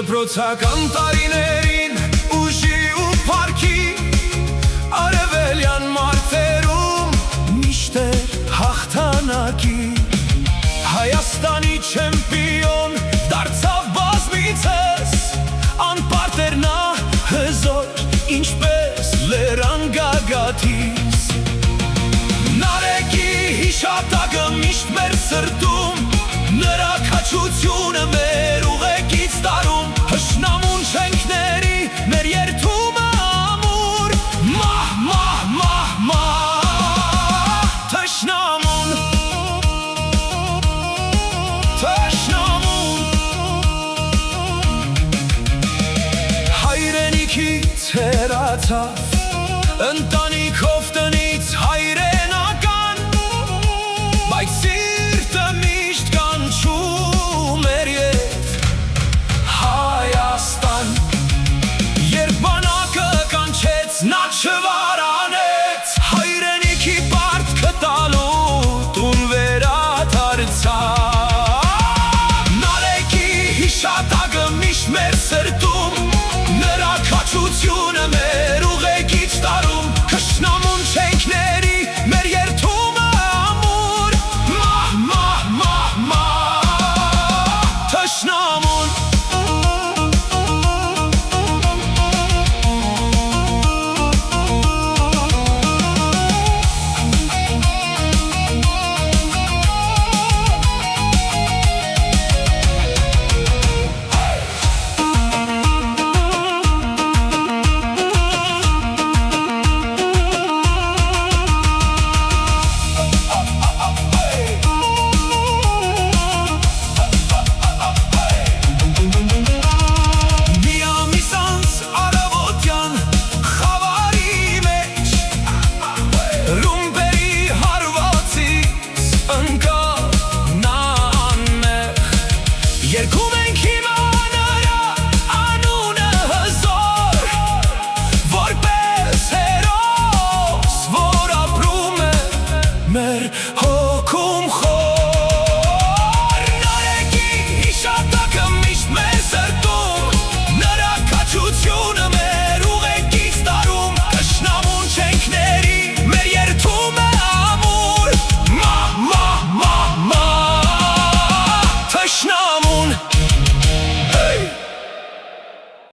Դպրոցական տարիներին ուժի ու փառքի արևելյան մարդերում միշտ էր հաղթանակի Հայաստանի չեմպիոն դարձավ բազմիցս անպարտ էր նա հզոր ինչպես լեռան գագաթից Նարեկի հիշատակը միշտ մեր սրտում նրա քաջությունը մեր ուղեկից տարում Հշնամուն շենքների մեր երդումը ամուր Մահ, մահ, մահ, մահ Թշնամուն Թշնամուն Հայրենիքից հեռացավ